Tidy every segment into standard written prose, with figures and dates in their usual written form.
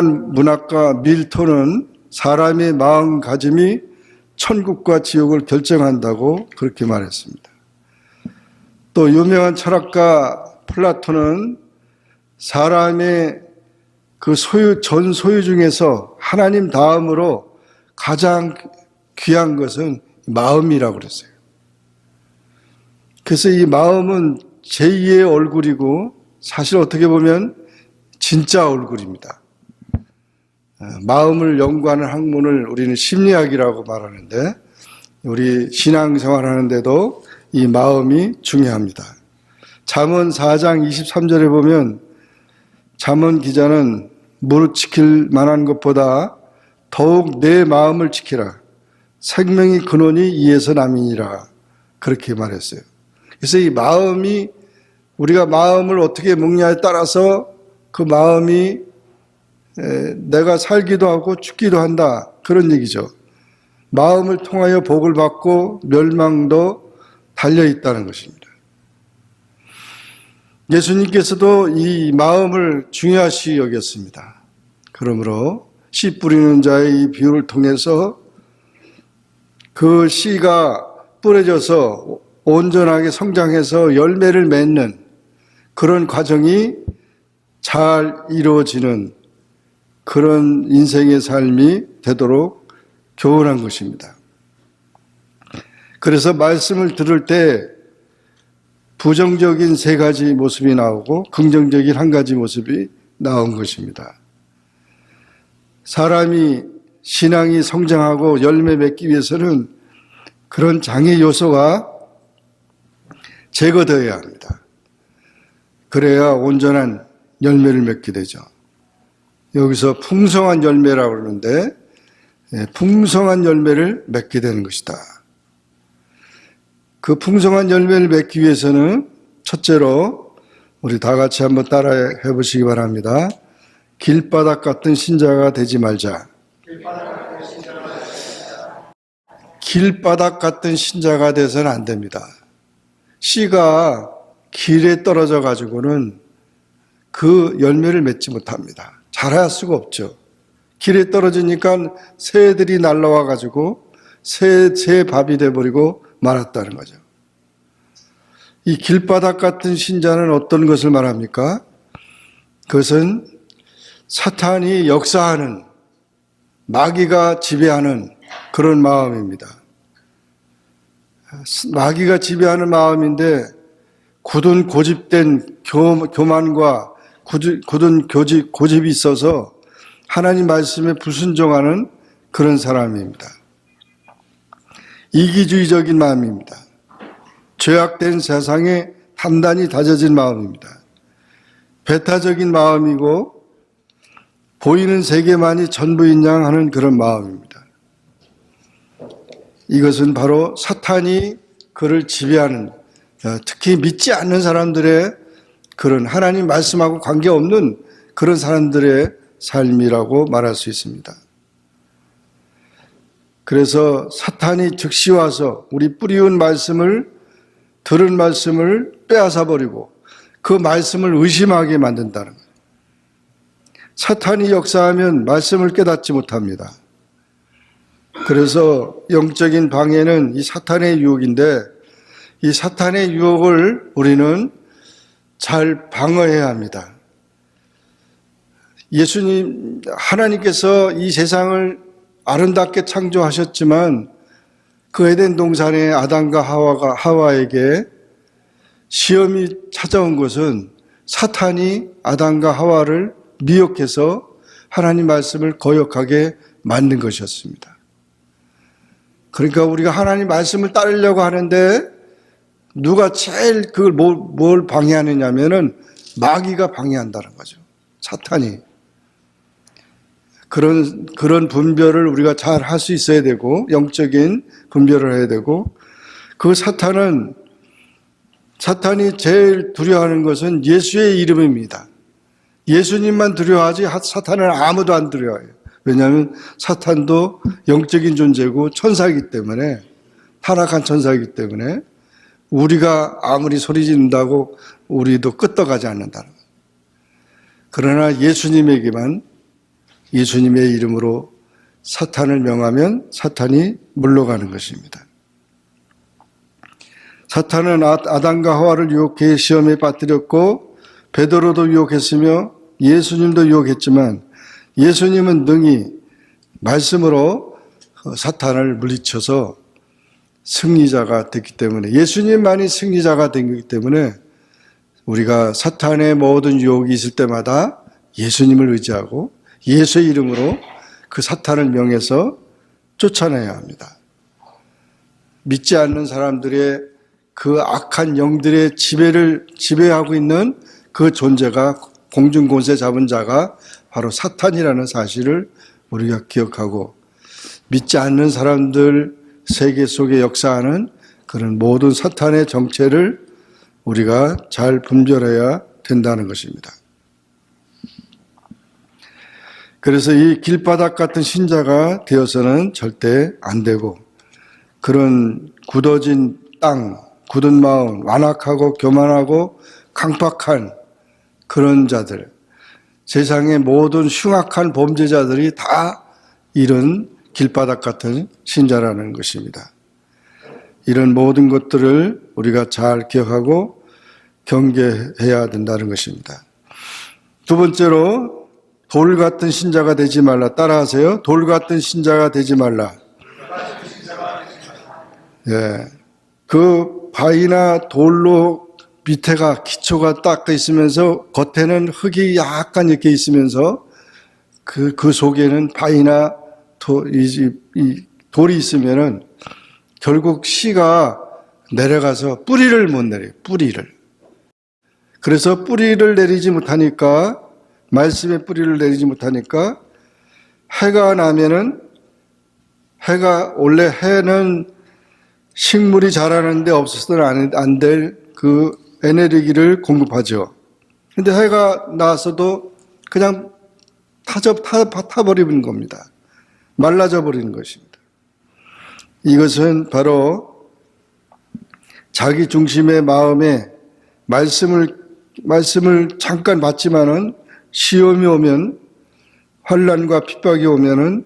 문학가 밀턴은 사람의 마음가짐이 천국과 지옥을 결정한다고 그렇게 말했습니다. 또 유명한 철학가 플라톤은 사람의 그 전 소유 중에서 하나님 다음으로 가장 귀한 것은 마음이라고 그랬어요. 그래서 이 마음은 제2의 얼굴이고 사실 어떻게 보면 진짜 얼굴입니다. 마음을 연구하는 학문을 우리는 심리학이라고 말하는데 우리 신앙생활 하는데도 이 마음이 중요합니다. 잠언 4장 23절에 보면 잠언 기자는 무릇 지킬 만한 것보다 더욱 내 마음을 지키라. 생명의 근원이 이에서 남이니라. 그렇게 말했어요. 그래서 이 마음이 우리가 마음을 어떻게 먹냐에 따라서 그 마음이 내가 살기도 하고 죽기도 한다. 그런 얘기죠. 마음을 통하여 복을 받고 멸망도 달려있다는 것입니다. 예수님께서도 이 마음을 중요시 여겼습니다. 그러므로 씨 뿌리는 자의 이 비유를 통해서 그 씨가 뿌려져서 온전하게 성장해서 열매를 맺는 그런 과정이 잘 이루어지는 그런 인생의 삶이 되도록 교훈한 것입니다. 그래서 말씀을 들을 때 부정적인 3가지 모습이 나오고 긍정적인 1가지 모습이 나온 것입니다. 사람이 신앙이 성장하고 열매 맺기 위해서는 그런 장애 요소가 제거되어야 합니다. 그래야 온전한 열매를 맺게 되죠. 여기서 풍성한 열매라고 그러는데 풍성한 열매를 맺게 되는 것이다. 그 풍성한 열매를 맺기 위해서는 첫째로 우리 다 같이 한번 따라해 보시기 바랍니다. 길바닥 같은 신자가 되지 말자. 길바닥 같은 신자가 돼서는 안 됩니다. 씨가 길에 떨어져 가지고는 그 열매를 맺지 못합니다. 자랄 수가 없죠. 길에 떨어지니까 새들이 날라와 가지고 새 밥이 돼버리고 말았다는 거죠. 이 길바닥 같은 신자는 어떤 것을 말합니까? 그것은 사탄이 역사하는, 마귀가 지배하는 그런 마음입니다. 마귀가 지배하는 마음인데 굳은 고집된 교만과 굳은 고집이 있어서 하나님 말씀에 불순종하는 그런 사람입니다. 이기주의적인 마음입니다. 죄악된 세상에 단단히 다져진 마음입니다. 배타적인 마음이고 보이는 세계만이 전부인 양 하는 그런 마음입니다. 이것은 바로 사탄이 그를 지배하는, 특히 믿지 않는 사람들의 그런 하나님 말씀하고 관계없는 그런 사람들의 삶이라고 말할 수 있습니다. 그래서 사탄이 즉시 와서 우리 뿌리운 말씀을, 들은 말씀을 빼앗아 버리고 그 말씀을 의심하게 만든다는 거예요. 사탄이 역사하면 말씀을 깨닫지 못합니다. 그래서 영적인 방해는 이 사탄의 유혹인데 이 사탄의 유혹을 우리는 잘 방어해야 합니다. 예수님, 하나님께서 이 세상을 아름답게 창조하셨지만 그 에덴 동산의 아담과 하와에게 시험이 찾아온 것은 사탄이 아담과 하와를 미혹해서 하나님 말씀을 거역하게 만든 것이었습니다. 그러니까 우리가 하나님 말씀을 따르려고 하는데 누가 제일 그걸 뭘 방해하느냐면은 마귀가 방해한다는 거죠. 사탄이. 그런 분별을 우리가 잘 할 수 있어야 되고, 영적인 분별을 해야 되고, 그 사탄이 제일 두려워하는 것은 예수의 이름입니다. 예수님만 두려워하지 사탄은 아무도 안 두려워해요. 왜냐하면 사탄도 영적인 존재고 천사이기 때문에, 타락한 천사이기 때문에 우리가 아무리 소리 지른다고 우리도 끄떡하지 않는다는 거예요. 그러나 예수님에게만 예수님의 이름으로 사탄을 명하면 사탄이 물러가는 것입니다. 사탄은 아담과 하와를 유혹해 시험에 빠뜨렸고 베드로도 유혹했으며 예수님도 유혹했지만 예수님은 능히 말씀으로 사탄을 물리쳐서 승리자가 됐기 때문에, 예수님만이 승리자가 된 거기 때문에 우리가 사탄의 모든 유혹이 있을 때마다 예수님을 의지하고 예수의 이름으로 그 사탄을 명해서 쫓아내야 합니다. 믿지 않는 사람들의 그 악한 영들의 지배하고 있는 그 존재가, 공중권세 잡은 자가 바로 사탄이라는 사실을 우리가 기억하고, 믿지 않는 사람들 세계 속에 역사하는 그런 모든 사탄의 정체를 우리가 잘 분별해야 된다는 것입니다. 그래서 이 길바닥 같은 신자가 되어서는 절대 안 되고, 그런 굳어진 땅, 굳은 마음, 완악하고 교만하고 강팍한 그런 자들, 세상의 모든 흉악한 범죄자들이 다 이런 길바닥 같은 신자라는 것입니다. 이런 모든 것들을 우리가 잘 기억하고 경계해야 된다는 것입니다. 두 번째로, 돌 같은 신자가 되지 말라. 따라하세요. 돌 같은 신자가 되지 말라. 예. 그 바위나 돌로 밑에가 기초가 딱 있으면서 겉에는 흙이 약간 이렇게 있으면서 그 속에는 바위나 돌이 있으면은 결국 씨가 내려가서 뿌리를 못 내려요. 뿌리를. 그래서 뿌리를 내리지 못하니까, 말씀의 뿌리를 내리지 못하니까 해가 나면은, 원래 해는 식물이 자라는데 없어서는 안 될 그 에너지를 공급하죠. 근데 해가 나서도 그냥 타버리는 겁니다. 말라져 버리는 것입니다. 이것은 바로 자기 중심의 마음에 말씀을 잠깐 받지만은 시험이 오면, 환난과 핍박이 오면은,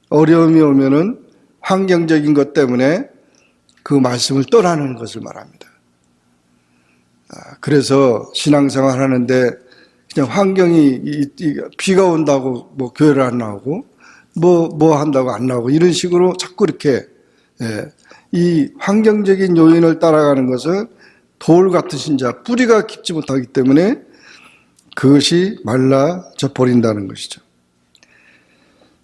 어려움이 오면은 환경적인 것 때문에 그 말씀을 떠나는 것을 말합니다. 그래서 신앙생활 하는데 그냥 환경이, 비가 온다고 뭐 교회를 안 나오고 뭐 한다고 안 나오고 이런 식으로 자꾸 이렇게, 이 환경적인 요인을 따라가는 것은 돌 같은 신자, 뿌리가 깊지 못하기 때문에 그것이 말라져 버린다는 것이죠.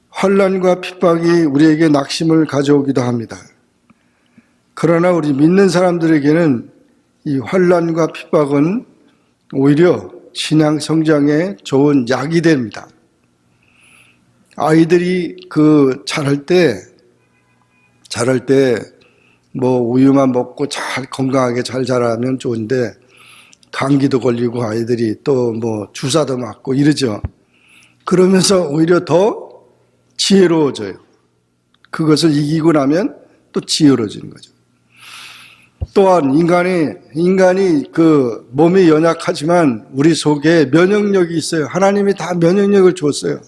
환난과 핍박이 우리에게 낙심을 가져오기도 합니다. 그러나 우리 믿는 사람들에게는 이 환난과 핍박은 오히려 신앙 성장에 좋은 약이 됩니다. 아이들이 자랄 때 뭐 우유만 먹고 잘 건강하게 잘 자라면 좋은데, 감기도 걸리고 아이들이 또 뭐 주사도 맞고 이러죠. 그러면서 오히려 더 지혜로워져요. 그것을 이기고 나면 또 지혜로워지는 거죠. 또한 인간이 그 몸이 연약하지만 우리 속에 면역력이 있어요. 하나님이 다 면역력을 줬어요.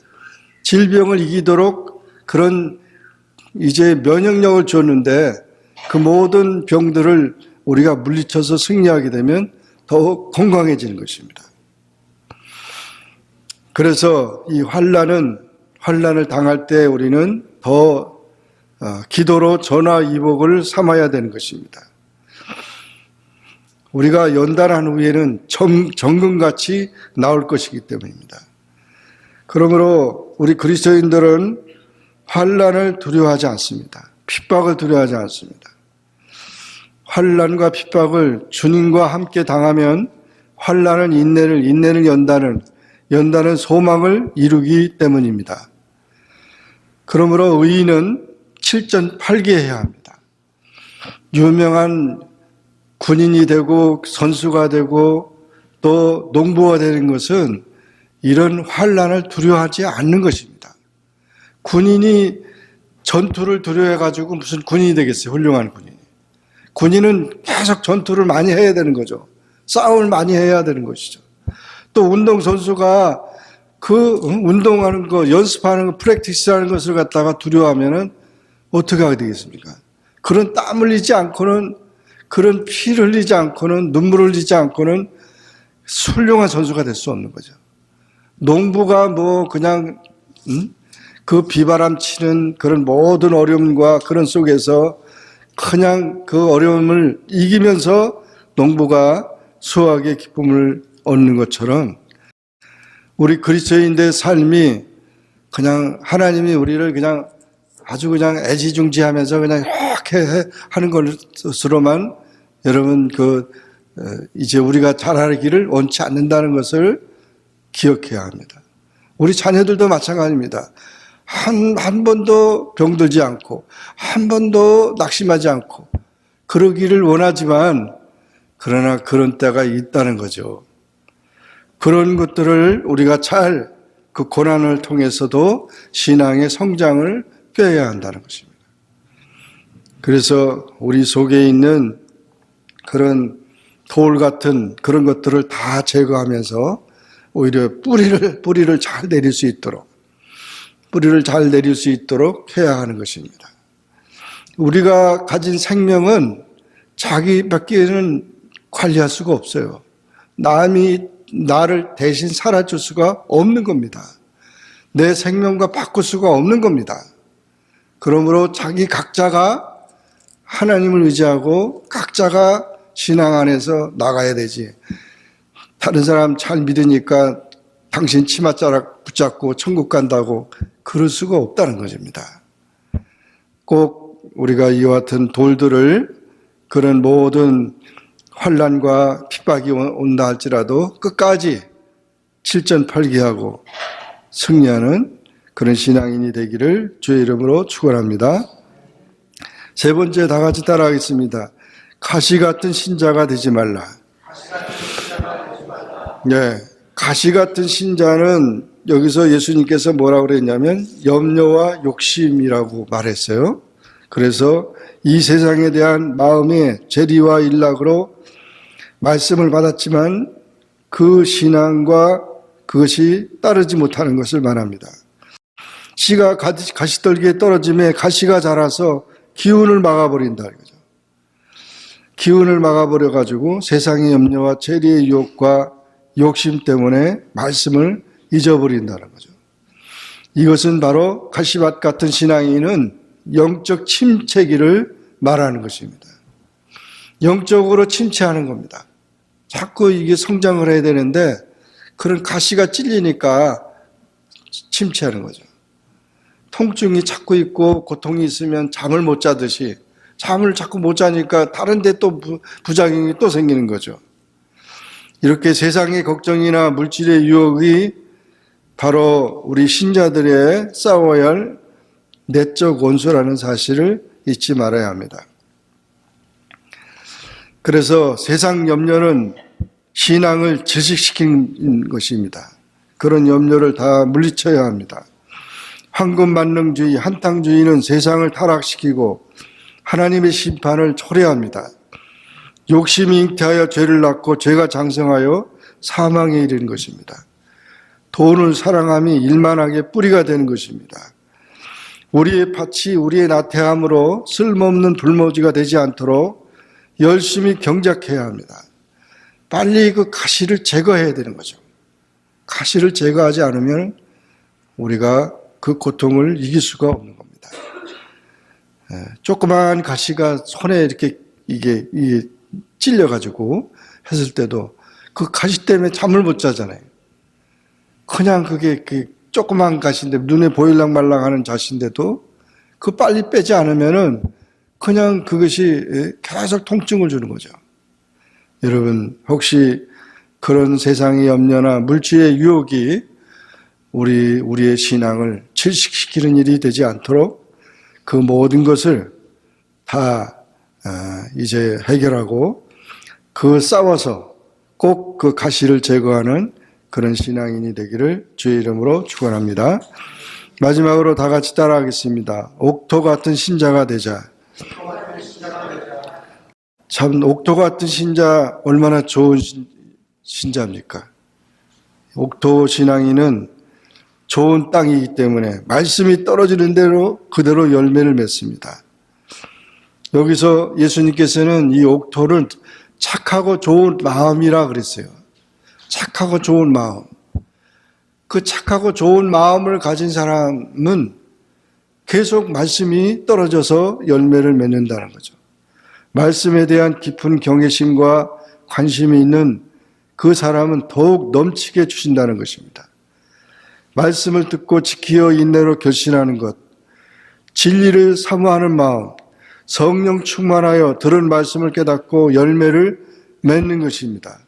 질병을 이기도록 그런 이제 면역력을 줬는데, 그 모든 병들을 우리가 물리쳐서 승리하게 되면 더욱 건강해지는 것입니다. 그래서 이 환난을 당할 때 우리는 더 기도로 전화위복을 삼아야 되는 것입니다. 우리가 연단한 후에는 정금같이 나올 것이기 때문입니다. 그러므로 우리 그리스도인들은 환난을 두려워하지 않습니다. 핍박을 두려워하지 않습니다. 환난과 핍박을 주님과 함께 당하면 환난은 인내는 연단은 소망을 이루기 때문입니다. 그러므로 의인은 7전8개 합니다. 유명한 군인이 되고 선수가 되고 또 농부가 되는 것은 이런 환난을 두려워하지 않는 것입니다. 군인이 전투를 두려워해가지고 무슨 군인이 되겠어요? 훌륭한 군인이. 군인은 계속 전투를 많이 해야 되는 거죠. 싸움을 많이 해야 되는 것이죠. 또 운동선수가 운동하는 거, 연습하는 거, 프랙티스 하는 것을 갖다가 두려워하면은 어떻게 하게 되겠습니까? 그런 땀 흘리지 않고는, 그런 피를 흘리지 않고는, 눈물을 흘리지 않고는 훌륭한 선수가 될 수 없는 거죠. 농부가 뭐 그냥, 그 비바람 치는 그런 모든 어려움과 그런 속에서 그냥 그 어려움을 이기면서 농부가 수확의 기쁨을 얻는 것처럼 우리 그리스도인의 삶이 그냥 하나님이 우리를 그냥 아주 그냥 애지중지하면서 그냥 이렇게 하는 것으로만 여러분 이제 우리가 잘하기를 원치 않는다는 것을 기억해야 합니다. 우리 자녀들도 마찬가지입니다. 한 번도 병들지 않고 한 번도 낙심하지 않고 그러기를 원하지만 그러나 그런 때가 있다는 거죠. 그런 것들을 우리가 잘 그 고난을 통해서도 신앙의 성장을 꾀해야 한다는 것입니다. 그래서 우리 속에 있는 그런 돌 같은 그런 것들을 다 제거하면서 오히려 뿌리를 잘 내릴 수 있도록 해야 하는 것입니다. 우리가 가진 생명은 자기밖에는 관리할 수가 없어요. 남이 나를 대신 살아줄 수가 없는 겁니다. 내 생명과 바꿀 수가 없는 겁니다. 그러므로 자기 각자가 하나님을 의지하고 각자가 신앙 안에서 나가야 되지. 다른 사람 잘 믿으니까 당신 치맛자락 붙잡고 천국 간다고 그럴 수가 없다는 것입니다. 꼭 우리가 이와 같은 돌들을 그런 모든 환난과 핍박이 온다 할지라도 끝까지 칠전팔기하고 승리하는 그런 신앙인이 되기를 주의 이름으로 축원합니다. 세 번째 다 같이 따라하겠습니다. 가시 같은 신자가 되지 말라. 네, 가시 같은 신자는 여기서 예수님께서 뭐라고 그랬냐면 염려와 욕심이라고 말했어요. 그래서 이 세상에 대한 마음의 재리와 일락으로 말씀을 받았지만 그 신앙과 그것이 따르지 못하는 것을 말합니다. 씨가 가시떨기에 떨어짐에 가시가 자라서 기운을 막아버린다. 기운을 막아버려가지고 세상의 염려와 재리의 유혹과 욕심 때문에 말씀을 잊어버린다는 거죠. 이것은 바로 가시밭 같은 신앙인은 영적 침체기를 말하는 것입니다. 영적으로 침체하는 겁니다. 자꾸 이게 성장을 해야 되는데 그런 가시가 찔리니까 침체하는 거죠. 통증이 자꾸 있고 고통이 있으면 잠을 못 자듯이 잠을 자꾸 못 자니까 다른 데 또 부작용이 또 생기는 거죠. 이렇게 세상의 걱정이나 물질의 유혹이 바로 우리 신자들의 싸워야 할 내적 원수라는 사실을 잊지 말아야 합니다. 그래서 세상 염려는 신앙을 질식시키는 것입니다. 그런 염려를 다 물리쳐야 합니다. 황금만능주의, 한탕주의는 세상을 타락시키고 하나님의 심판을 초래합니다. 욕심이 잉태하여 죄를 낳고 죄가 장성하여 사망에 이르는 것입니다. 돈을 사랑함이 일만하게 뿌리가 되는 것입니다. 우리의 밭이 우리의 나태함으로 쓸모없는 불모지가 되지 않도록 열심히 경작해야 합니다. 빨리 그 가시를 제거해야 되는 거죠. 가시를 제거하지 않으면 우리가 그 고통을 이길 수가 없는 겁니다. 조그만 가시가 손에 이렇게 이게 찔려가지고 했을 때도 그 가시 때문에 잠을 못 자잖아요. 그냥 그게 조그만 가시인데 눈에 보일랑 말랑 하는 자신데도 그 빨리 빼지 않으면은 그냥 그것이 계속 통증을 주는 거죠. 여러분, 혹시 그런 세상의 염려나 물질의 유혹이 우리의 신앙을 질식시키는 일이 되지 않도록 그 모든 것을 다 이제 해결하고 그 싸워서 꼭 그 가시를 제거하는 그런 신앙인이 되기를 주의 이름으로 축원합니다. 마지막으로 다 같이 따라하겠습니다. 옥토 같은 신자가 되자. 참 옥토 같은 신자 얼마나 좋은 신자입니까? 옥토 신앙인은 좋은 땅이기 때문에 말씀이 떨어지는 대로 그대로 열매를 맺습니다. 여기서 예수님께서는 이 옥토를 착하고 좋은 마음이라 그랬어요. 착하고 좋은 마음. 그 착하고 좋은 마음을 가진 사람은 계속 말씀이 떨어져서 열매를 맺는다는 거죠. 말씀에 대한 깊은 경외심과 관심이 있는 그 사람은 더욱 넘치게 주신다는 것입니다. 말씀을 듣고 지키어 인내로 결신하는 것, 진리를 사모하는 마음, 성령 충만하여 들은 말씀을 깨닫고 열매를 맺는 것입니다.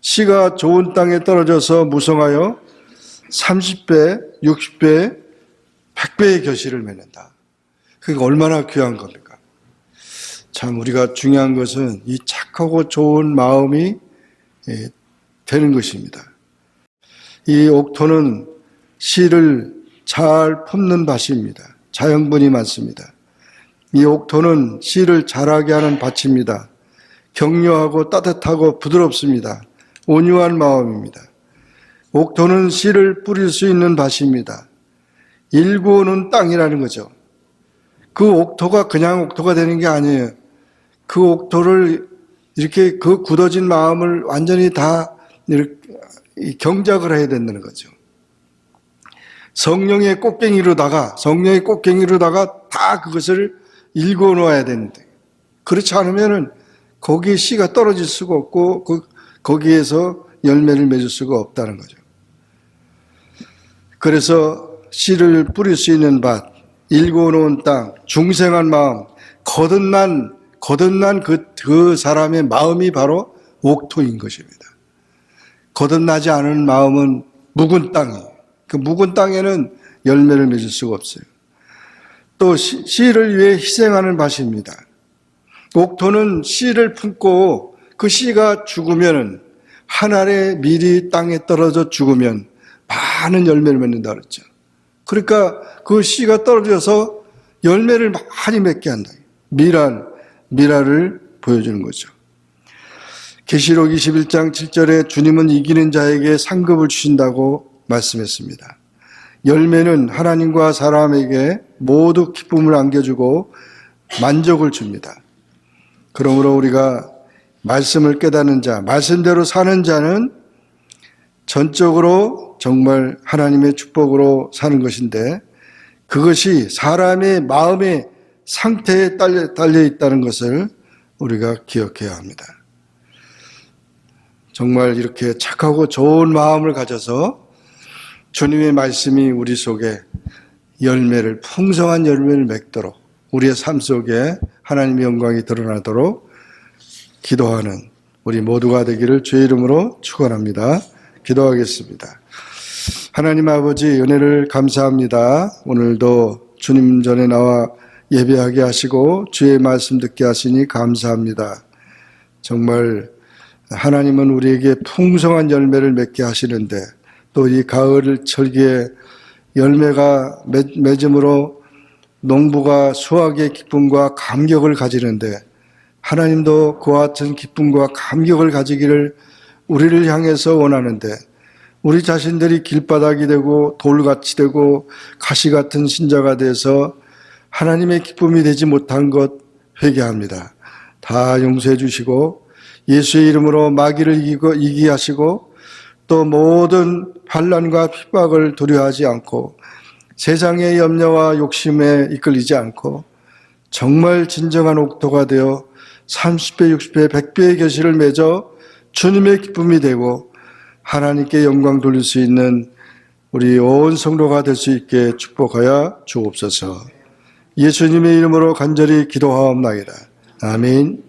씨가 좋은 땅에 떨어져서 무성하여 30배, 60배, 100배의 결실을 맺는다. 그게 얼마나 귀한 겁니까? 참 우리가 중요한 것은 이 착하고 좋은 마음이 되는 것입니다. 이 옥토는 씨를 잘 품는 밭입니다. 자양분이 많습니다. 이 옥토는 씨를 자라게 하는 밭입니다. 격려하고 따뜻하고 부드럽습니다. 온유한 마음입니다. 옥토는 씨를 뿌릴 수 있는 밭입니다. 일구는 땅이라는 거죠. 그 옥토가 그냥 옥토가 되는 게 아니에요. 그 옥토를 이렇게 그 굳어진 마음을 완전히 다 이렇게 경작을 해야 된다는 거죠. 성령의 꽃갱이로다가 다 그것을 일궈 놓아야 되는데, 그렇지 않으면은 거기에 씨가 떨어질 수가 없고 거기에서 열매를 맺을 수가 없다는 거죠. 그래서 씨를 뿌릴 수 있는 밭, 일궈 놓은 땅, 중생한 마음, 거듭난 그 사람의 마음이 바로 옥토인 것입니다. 거듭나지 않은 마음은 묵은 땅이에요. 그 묵은 땅에는 열매를 맺을 수가 없어요. 또 씨를 위해 희생하는 밭입니다. 옥토는 씨를 품고 그 씨가 죽으면 한 알의 밀이 땅에 떨어져 죽으면 많은 열매를 맺는다 그랬죠. 그러니까 그 씨가 떨어져서 열매를 많이 맺게 한다. 미랄을 보여주는 거죠. 계시록 21장 7절에 주님은 이기는 자에게 상급을 주신다고 말씀했습니다. 열매는 하나님과 사람에게 모두 기쁨을 안겨주고 만족을 줍니다. 그러므로 우리가 말씀을 깨닫는 자, 말씀대로 사는 자는 전적으로 정말 하나님의 축복으로 사는 것인데, 그것이 사람의 마음의 상태에 달려 있다는 것을 우리가 기억해야 합니다. 정말 이렇게 착하고 좋은 마음을 가져서 주님의 말씀이 우리 속에 풍성한 열매를 맺도록, 우리의 삶 속에 하나님의 영광이 드러나도록 기도하는 우리 모두가 되기를 주의 이름으로 축원합니다. 기도하겠습니다. 하나님 아버지, 은혜를 감사합니다. 오늘도 주님 전에 나와 예배하게 하시고 주의 말씀 듣게 하시니 감사합니다. 정말 하나님은 우리에게 풍성한 열매를 맺게 하시는데, 또 이 가을 철기에 열매가 맺음으로 농부가 수확의 기쁨과 감격을 가지는데, 하나님도 그와 같은 기쁨과 감격을 가지기를 우리를 향해서 원하는데, 우리 자신들이 길바닥이 되고 돌같이 되고 가시 같은 신자가 돼서 하나님의 기쁨이 되지 못한 것 회개합니다. 다 용서해 주시고 예수의 이름으로 마귀를 이기게 하시고, 또 모든 환난과 핍박을 두려워하지 않고 세상의 염려와 욕심에 이끌리지 않고 정말 진정한 옥토가 되어 30배, 60배, 100배의 결실을 맺어 주님의 기쁨이 되고 하나님께 영광 돌릴 수 있는 우리 온 성도가 될 수 있게 축복하여 주옵소서. 예수님의 이름으로 간절히 기도하옵나이다. 아멘.